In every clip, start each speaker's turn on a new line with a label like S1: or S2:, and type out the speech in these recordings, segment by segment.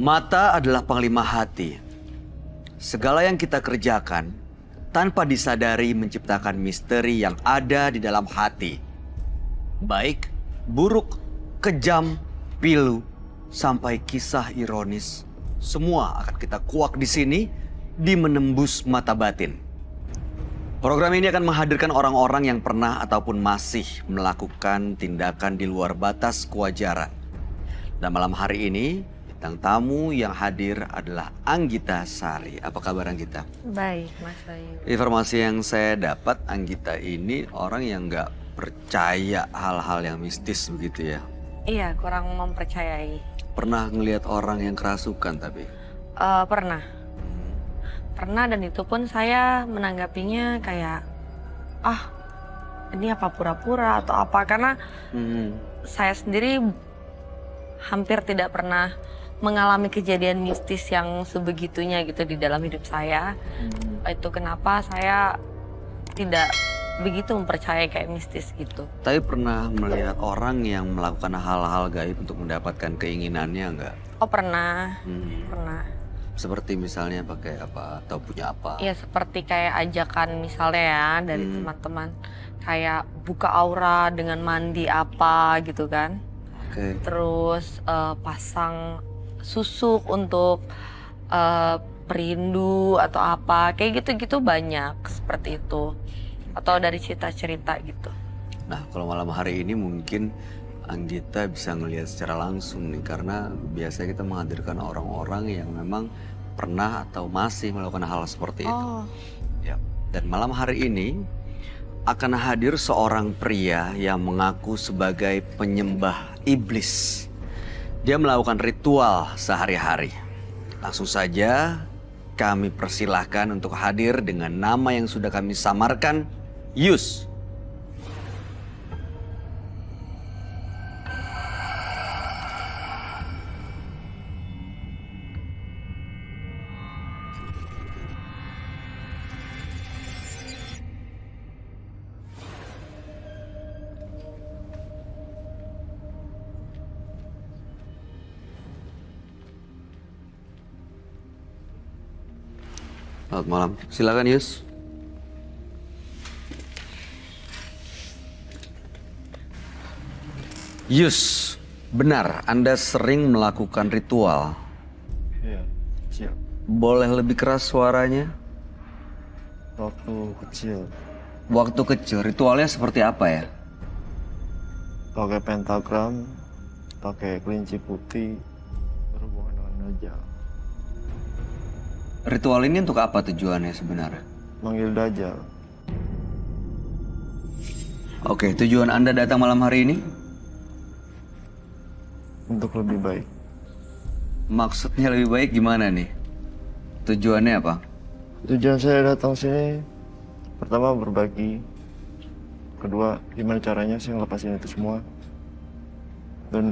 S1: Mata adalah panglima hati. Segala yang kita kerjakan tanpa disadari menciptakan misteri yang ada di dalam hati. Baik, buruk, kejam, pilu, sampai kisah ironis. Semua akan kita kuak di sini di Menembus Mata Batin. Program ini akan menghadirkan orang-orang yang pernah ataupun masih melakukan tindakan di luar batas kewajaran. Dan malam hari ini, bintang tamu yang hadir adalah Anggita Sari. Apa kabar Anggita?
S2: Baik, Mas Bayu.
S1: Informasi yang saya dapat, Anggita ini orang yang nggak percaya hal-hal yang mistis begitu ya?
S2: Iya, kurang mempercayai.
S1: Pernah ngelihat orang yang kerasukan tapi?
S2: Pernah. Pernah, dan itu pun saya menanggapinya kayak, ini apa pura-pura atau apa. Karena saya sendiri hampir tidak pernah mengalami kejadian mistis yang sebegitunya gitu di dalam hidup saya. Itu kenapa saya tidak begitu mempercayai kayak mistis gitu.
S1: Tapi pernah melihat orang yang melakukan hal-hal gaib untuk mendapatkan keinginannya nggak?
S2: Oh pernah, pernah.
S1: Seperti misalnya pakai apa atau punya apa?
S2: Iya, seperti kayak ajakan misalnya ya dari teman-teman. Kayak buka aura dengan mandi apa gitu kan.
S1: Oke.
S2: Terus pasang susuk untuk perindu atau apa. Kayak gitu-gitu banyak seperti itu. Atau dari cerita-cerita gitu.
S1: Nah, kalau malam hari ini mungkin Anggita bisa ngelihat secara langsung nih, karena biasa kita menghadirkan orang-orang yang memang pernah atau masih melakukan hal seperti itu. Ya. Dan malam hari ini akan hadir seorang pria yang mengaku sebagai penyembah iblis. Dia melakukan ritual sehari-hari. Langsung saja kami persilahkan untuk hadir dengan nama yang sudah kami samarkan, Yus. Selamat malam. Silakan Yus. Yus, benar Anda sering melakukan ritual?
S3: Iya, kecil.
S1: Boleh lebih keras suaranya?
S3: Waktu kecil,
S1: Waktu kecil, ritualnya seperti apa ya?
S3: pakai pentagram, pakai kelinci putih, berhubungan dengan Dajjal.
S1: Ritual ini untuk apa tujuannya sebenarnya?
S3: Manggil Dajjal,
S1: Oke, tujuan Anda datang malam hari ini?
S3: untuk lebih baik.
S1: Maksudnya lebih baik gimana nih? Tujuannya apa?
S3: Tujuan saya datang sini, pertama berbagi, kedua gimana caranya saya ngelepasin itu semua, dan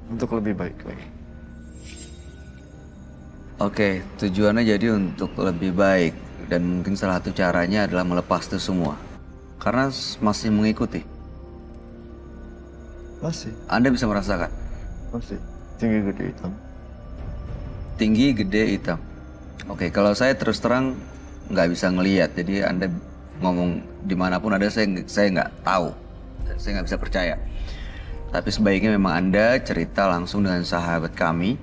S3: untuk lebih baik lagi.
S1: Oke, tujuannya jadi untuk lebih baik. Dan mungkin salah satu caranya adalah melepas itu semua. Karena masih mengikuti.
S3: Masih,
S1: Anda bisa merasakan
S3: masih tinggi gede hitam.
S1: tinggi, gede, hitam. Oke, kalau saya terus terang nggak bisa ngelihat. Jadi Anda ngomong dimanapun ada, saya nggak tahu. Saya nggak bisa percaya. Tapi sebaiknya memang Anda cerita langsung dengan sahabat kami.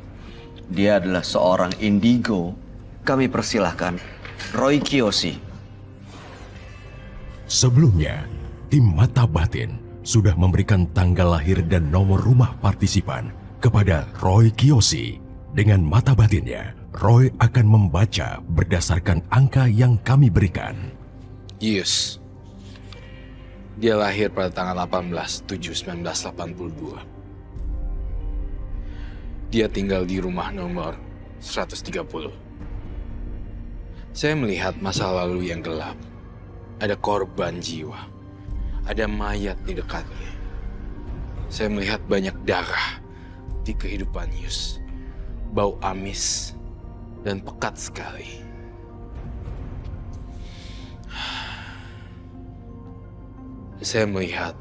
S1: Dia adalah seorang indigo. Kami persilahkan Roy Kiyoshi.
S4: Sebelumnya, tim Mata Batin sudah memberikan tanggal lahir dan nomor rumah partisipan kepada Roy Kiyoshi. Dengan mata batinnya, Roy akan membaca berdasarkan angka yang kami berikan.
S5: Yus. Dia lahir pada tanggal 18/7/1982. Dia tinggal di rumah nomor 130. Saya melihat masa lalu yang gelap. Ada korban jiwa. Ada mayat di dekatnya. Saya melihat banyak darah di kehidupan Yus. Bau amis dan pekat sekali. Saya melihat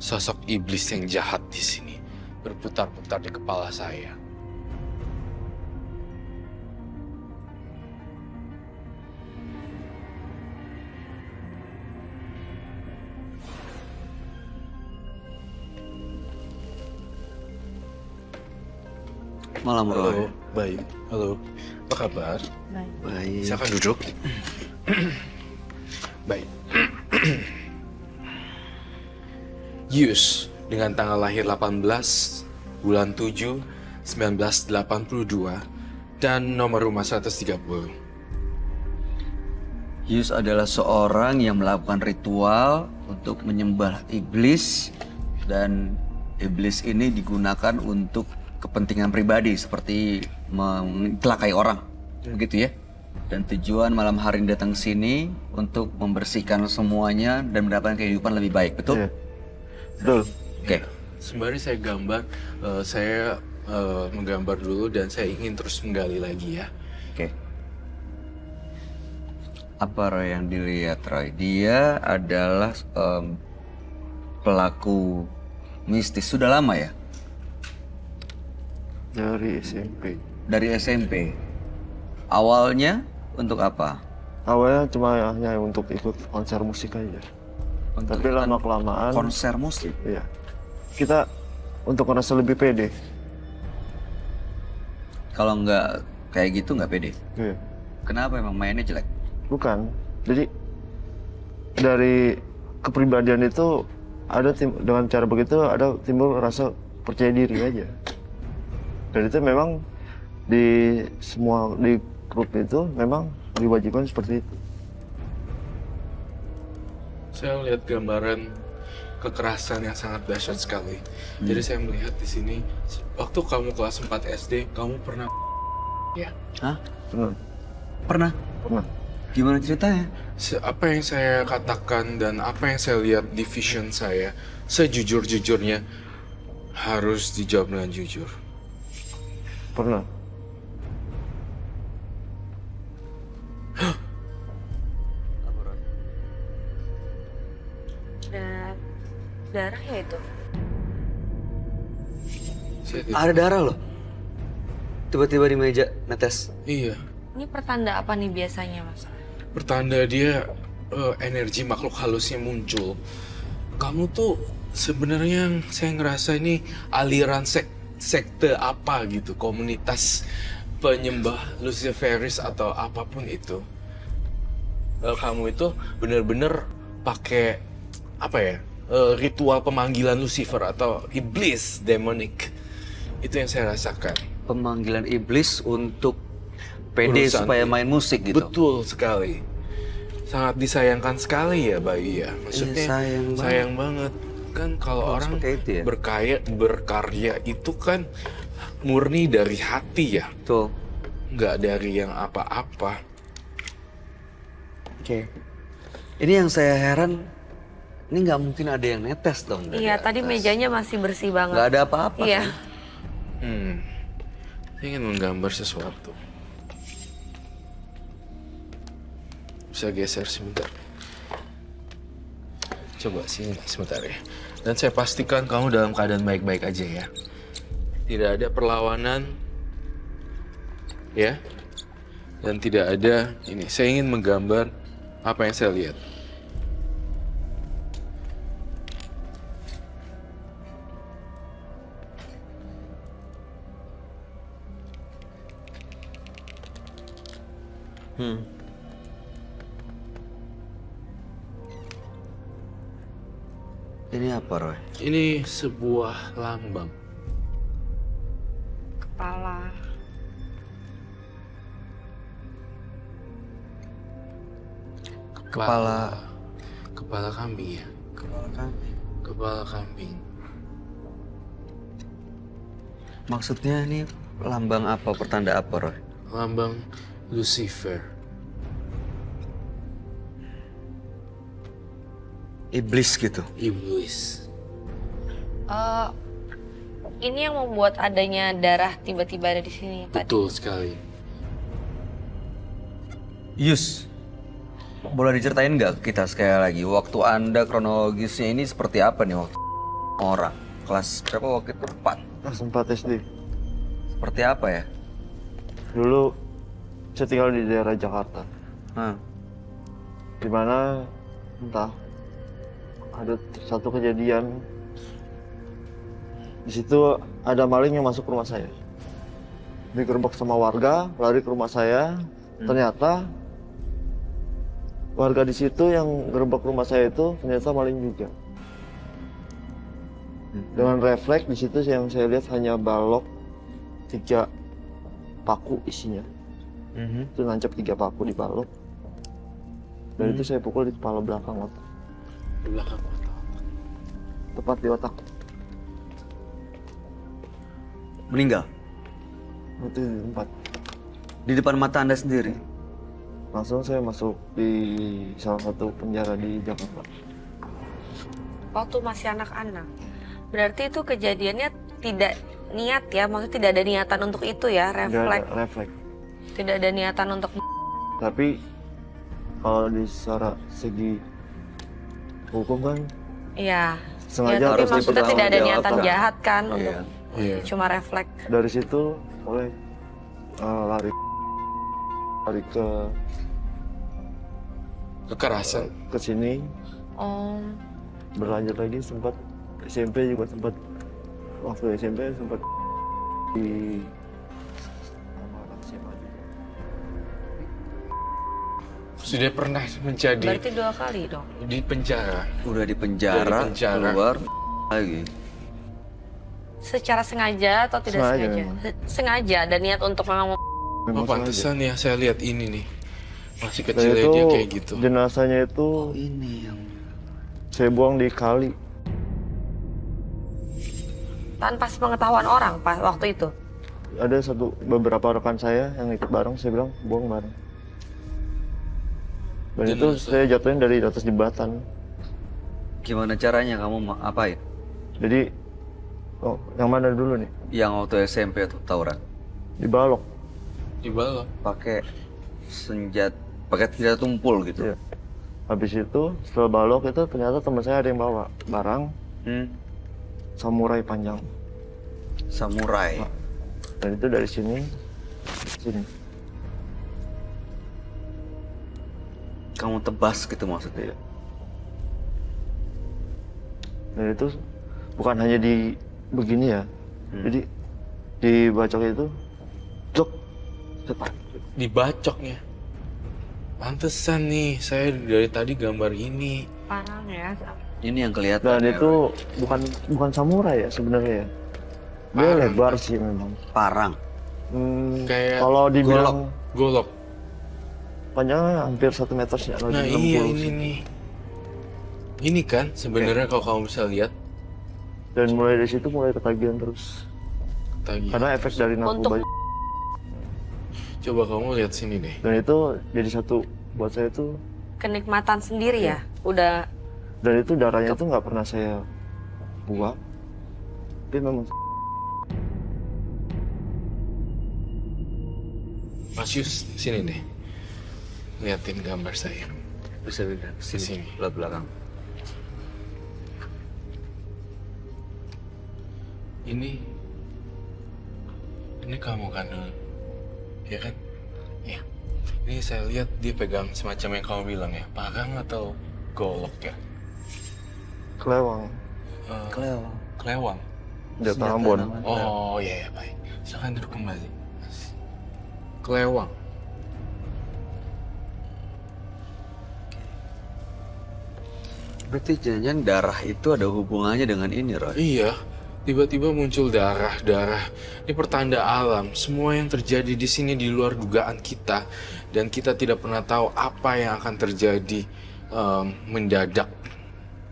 S5: sosok iblis yang jahat di sini berputar-putar di kepala saya.
S1: Malam, Roy.
S5: Halo, baik. Halo, apa kabar?
S1: Baik.
S5: Silakan duduk. Baik. Yus, dengan tanggal lahir 18 bulan 7 1982 dan nomor rumah 130.
S1: Yus adalah seorang yang melakukan ritual untuk menyembah iblis, dan iblis ini digunakan untuk kepentingan pribadi seperti mencelakai orang, begitu ya. Dan tujuan malam hari ini datang sini untuk membersihkan semuanya dan mendapatkan kehidupan lebih baik, betul?
S3: Iya. Betul.
S1: Oke.
S5: Sembari saya gambar, saya menggambar dulu dan saya ingin terus menggali lagi ya.
S1: Oke. Apa Roy yang dilihat, Roy? Dia adalah pelaku mistis. Sudah lama ya?
S3: Dari SMP.
S1: Dari SMP. Awalnya untuk apa?
S3: Awalnya cuma hanya untuk ikut konser musik aja. Tapi lama-kelamaan,
S1: Konser musik.
S3: iya. Kita untuk merasa lebih pede.
S1: Kalau nggak kayak gitu nggak pede.
S3: Iya.
S1: Kenapa emang mainnya jelek?
S3: Bukan. Jadi dari kepribadian itu ada dengan cara begitu ada timbul rasa percaya diri aja. Dan itu memang di grup itu memang diwajibkan seperti itu.
S5: Saya lihat gambaran kekerasan yang sangat dahsyat sekali. Jadi saya melihat di sini waktu kamu kelas 4 SD, kamu pernah ya.
S1: Hah?
S3: Benar.
S1: Pernah?
S3: Pernah.
S1: Gimana ceritanya?
S5: Apa yang saya katakan dan apa yang saya lihat di vision saya, sejujur-jujurnya harus dijawab dengan jujur.
S3: Pernah.
S2: Darah ya itu.
S5: Saya tidak-
S1: Ada darah loh. Tiba-tiba di meja netes.
S5: Iya,
S2: Ini pertanda apa nih biasanya, Mas?
S5: pertanda dia energi makhluk halusnya muncul. Kamu tuh sebenarnya yang saya ngerasa ini aliran sekte apa gitu, komunitas penyembah Luciferis atau apapun itu. Kamu itu bener-bener pakai apa ya, ritual pemanggilan Lucifer atau iblis demonic. Itu yang saya rasakan.
S1: Pemanggilan iblis untuk pede
S5: Urusan
S1: supaya main musik gitu.
S5: Betul sekali. Sangat disayangkan sekali ya Bayu ya. Maksudnya sayang banget. Kan kalau orang
S1: seperti itu ya?
S5: berkarya itu kan murni dari hati ya.
S1: Betul.
S5: Nggak dari yang apa-apa.
S1: Oke. Ini yang saya heran, ini nggak mungkin ada yang netes dong dari
S2: Iya, tadi
S1: atas.
S2: mejanya masih bersih banget.
S1: Nggak ada apa-apa
S2: Iya.
S1: kan?
S5: Saya ingin menggambar sesuatu. Bisa geser sebentar. Coba sini sebentar ya. Dan saya pastikan kamu dalam keadaan baik-baik aja ya. Tidak ada perlawanan. Ya. Dan tidak ada ini. Saya ingin menggambar apa yang saya lihat.
S1: Ini apa, Roy?
S5: Ini sebuah lambang.
S2: Kepala.
S5: Kepala kambing ya.
S1: Kepala kambing.
S5: Kepala kambing.
S1: Maksudnya ini lambang apa, pertanda apa, Roy?
S5: Lambang Lucifer.
S1: Iblis gitu.
S5: Iblis.
S2: Ini yang membuat adanya darah tiba-tiba ada di sini tadi.
S5: Betul sekali.
S1: Yus, boleh diceritain nggak ke kita sekali lagi, waktu Anda kronologisnya ini seperti apa nih waktu orang? Kelas berapa waktu itu? 4.
S3: Kelas 4 SD.
S1: Seperti apa ya?
S3: Dulu saya tinggal di daerah Jakarta.
S1: Hah.
S3: Di mana entah ada satu kejadian di situ ada maling yang masuk ke rumah saya. digerebek sama warga, lari ke rumah saya. Ternyata warga di situ yang gerebek rumah saya itu ternyata maling juga. Dengan refleks di situ yang saya lihat hanya balok 3 paku isinya. Itu nancap 3 paku di balok. Dan itu saya pukul di kepala belakang otak.
S5: Di belakang otak.
S3: Tepat di otak.
S1: Meninggal
S3: Itu di tempat.
S1: di depan mata Anda sendiri.
S3: Langsung saya masuk di salah satu penjara di Jakarta.
S2: Waktu masih anak-anak. Berarti itu kejadiannya tidak niat ya, maksudnya tidak ada niatan untuk itu ya,
S3: Nggak
S2: refleks.
S3: ada refleks.
S2: Tidak ada niatan untuk
S3: Tapi kalau di secara segi hukum kan
S2: iya.
S3: sengaja
S2: Ya, tapi
S1: harus
S2: maksudnya tidak ada niatan
S1: dipertanggungjawabkan.
S2: jahat kan
S1: Iya.
S2: untuk
S5: Iya.
S2: cuma refleks.
S3: dari situ mulai lari ke
S5: Kekerasan.
S3: sini,
S2: Oh,
S3: berlanjut lagi sempat SMP juga sempat, waktu SMP sempat di sama anak SMA juga.
S5: Sudah pernah menjadi
S2: berarti 2 kali dong.
S5: di penjara.
S1: Udah di penjara,
S5: Udah di penjara.
S1: keluar lagi.
S2: Secara sengaja atau tidak
S3: Sengaja
S2: sengaja?
S3: memang.
S2: Sengaja ada niat untuk
S5: Oh,
S3: Memang sengaja.
S5: pantesan ya saya lihat ini nih. Masih
S3: Dan
S5: kecil
S3: itu
S5: dia kayak gitu.
S3: jenazahnya itu
S1: Ini yang
S3: saya buang di kali.
S2: tanpa sepengetahuan orang pas waktu itu.
S3: Ada beberapa rekan saya yang ikut bareng, saya bilang buang bareng. Dan itu
S5: Jenazah.
S3: saya jatuhin dari atas jembatan.
S1: gimana caranya kamu apain?
S3: Jadi, yang mana dulu nih?
S1: Yang waktu SMP tuh tawuran.
S3: Di balok.
S5: Di bawah.
S1: Pakai pakai senjata tumpul gitu.
S3: Iya. Habis itu setelah balok itu ternyata teman saya ada yang bawa barang samurai panjang.
S1: Samurai.
S3: Dan itu dari sini, sini.
S1: Kamu tebas gitu maksudnya.
S3: Dan itu bukan hanya di begini ya. Jadi di bacok itu, jok, cepat.
S5: Dibacoknya. Pantesan nih, saya dari tadi gambar ini.
S2: Parah ya.
S1: Ini yang kelihatan.
S3: Dan
S1: ya,
S3: itu bukan samurai ya sebenarnya ya. Dia
S5: Parang.
S3: lebar sih memang.
S1: parang.
S5: Kayak
S3: Kalau dibilang
S5: golok.
S3: panjangnya hampir 1 meter sih.
S5: Nah iya ini nih. Ini kan sebenarnya kalau kamu bisa lihat
S3: Dan mulai dari situ mulai ketagihan terus.
S5: tadi.
S3: Karena efek dari narkoba.
S5: Coba kamu lihat sini deh.
S3: Dan itu jadi satu buat saya itu.
S2: Kenikmatan sendiri ya. Udah
S3: Dan itu darahnya itu nggak pernah saya buang. Tapi memang
S5: Mas Yus, sini deh. Liatin gambar saya.
S1: Bisa beda.
S5: Sini.
S1: Belakang.
S5: Ini kamu kan dulu. Ya kan? Iya. Ini saya lihat dia pegang semacam yang kamu bilang ya. Parang atau golok ya?
S3: kelewang.
S5: Kelewang.
S3: Senjata Ambon.
S5: Oh iya, baik. Silakan duduk kembali. Mas. Kelewang.
S1: Berarti jangan darah itu ada hubungannya dengan ini, Roy.
S5: Iya, tiba-tiba muncul darah. Ini pertanda alam. Semua yang terjadi di sini di luar dugaan kita, dan kita tidak pernah tahu apa yang akan terjadi mendadak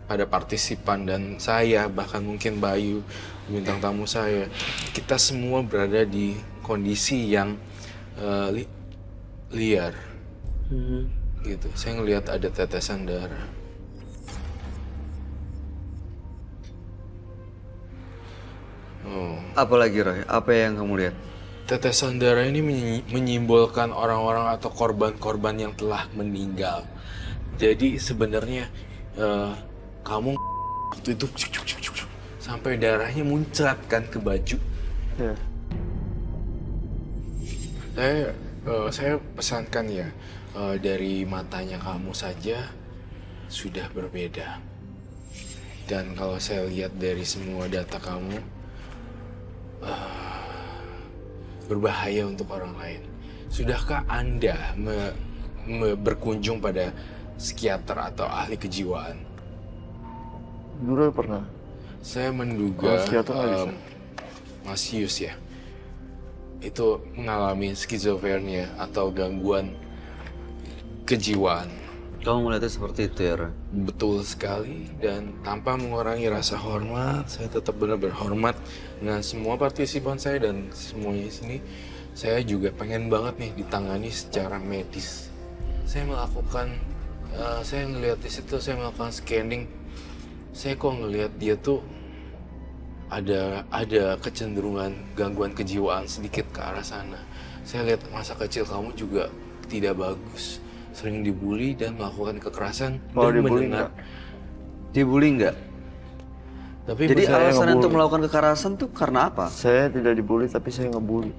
S5: pada partisipan dan saya, bahkan mungkin Bayu, bintang tamu saya. Kita semua berada di kondisi yang liar, gitu. Saya ngelihat ada tetesan darah. Oh.
S1: Apalagi Roy? Apa yang kamu lihat?
S5: Tetesan darah ini menyimbolkan orang-orang atau korban-korban yang telah meninggal. Jadi sebenarnya kamu waktu itu sampai darahnya muncrat kan ke baju.
S3: Ya.
S5: Saya pesankan ya, dari matanya kamu saja sudah berbeda. Dan kalau saya lihat dari semua data kamu, berbahaya untuk orang lain. Sudahkah Anda berkunjung pada psikiater atau ahli kejiwaan?
S3: Dulu pernah.
S5: Saya menduga
S3: Kalau psikiater nggak bisa.
S5: Mas Yus ya, itu mengalami skizofrenia atau gangguan kejiwaan.
S1: Kamu melihatnya seperti itu ya, Roy?
S5: Betul sekali, dan tanpa mengurangi rasa hormat, saya tetap benar-benar hormat dengan semua partisipan saya dan semuanya di sini. Saya juga pengen banget nih ditangani secara medis. Saya melakukan, saya ngelihat di situ, saya melakukan scanning. Saya kok ngelihat dia tuh ada kecenderungan gangguan kejiwaan sedikit ke arah sana. Saya lihat masa kecil kamu juga tidak bagus, sering dibully dan melakukan kekerasan.
S3: Kalau
S5: dan
S3: dibully
S5: mendengar.
S1: Dibully nggak?
S5: Tapi
S1: Jadi
S3: saya
S1: alasan
S3: ngebully.
S1: untuk melakukan kekerasan tuh karena apa?
S3: Saya tidak dibully tapi saya ngebully.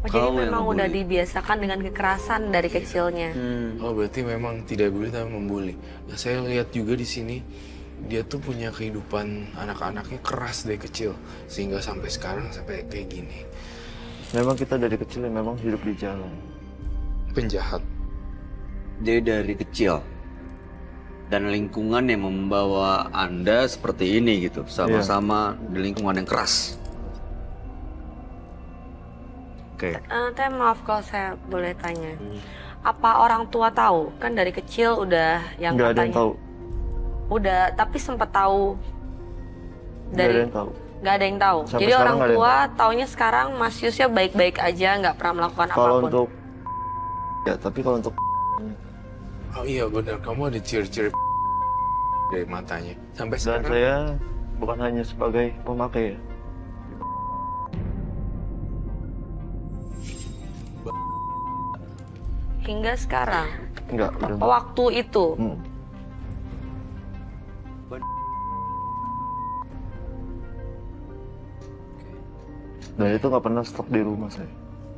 S2: Oh, jadi
S1: Kamu yang
S2: memang udah
S1: ngebully.
S2: dibiasakan dengan kekerasan dari kecilnya.
S5: Oh, berarti memang tidak bully tapi membuli. Nah, saya lihat juga di sini dia tuh punya kehidupan anak-anaknya keras dari kecil sehingga sampai sekarang sampai kayak gini.
S3: Memang kita dari kecil memang hidup di jalan.
S5: Penjahat.
S1: Jadi dari kecil dan lingkungan yang membawa Anda seperti ini gitu, sama-sama di lingkungan yang keras. Oke.
S2: Teh maaf kalau saya boleh tanya. Apa orang tua tahu? Kan dari kecil udah yang
S3: Nggak ada
S2: katanya.
S3: yang tahu.
S2: Udah, tapi sempat tahu
S3: Nggak ada
S2: dari
S3: yang tahu.
S2: nggak ada yang tahu.
S3: Sampai
S2: Jadi
S3: sekarang
S2: orang
S3: nggak ada yang
S2: tua taunya sekarang Mas Yusnya baik-baik aja, nggak pernah melakukan
S3: Kalau
S2: apapun.
S3: untuk ya, tapi kalau untuk
S5: Oh iya benar, kamu ada ciri-ciri dari matanya. Sampai
S3: dan
S5: sekarang.
S3: saya bukan hanya sebagai pemakai ya.
S2: Hingga sekarang,
S3: Enggak, udah.
S2: waktu itu,
S3: Hmm. Dan itu nggak pernah stok di rumah saya.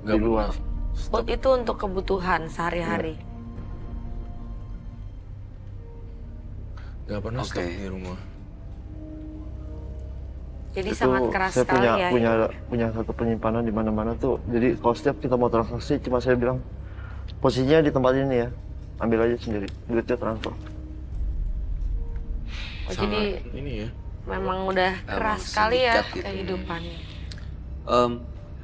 S5: Nggak
S3: di luar.
S2: food itu untuk kebutuhan sehari-hari.
S5: Gak pernah
S1: Oke.
S5: stok di rumah.
S2: Jadi
S3: Itu
S2: sangat keras
S3: saya
S2: sekali ya.
S3: punya satu penyimpanan di mana-mana tuh. Jadi kalau setiap kita mau transaksi, cuma saya bilang posisinya di tempat ini ya, ambil aja sendiri, duitnya transfer.
S2: Oh,
S5: Sangat
S2: jadi
S5: ini ya.
S2: memang udah keras sekali ya
S1: sindikat gitu.
S2: kehidupannya.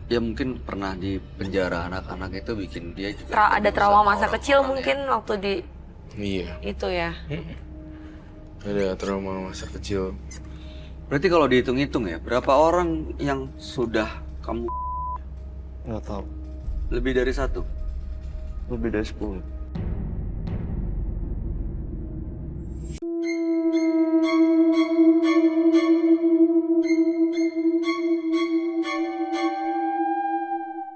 S1: Ya mungkin pernah di penjara anak-anak itu bikin dia juga
S2: Ada trauma masa kecil mungkin waktu di
S5: Iya.
S2: itu ya.
S5: Ada trauma masa kecil.
S1: Berarti kalau dihitung-hitung ya, berapa orang yang sudah kamu
S3: Nggak tahu.
S1: lebih dari satu?
S3: Lebih dari 10.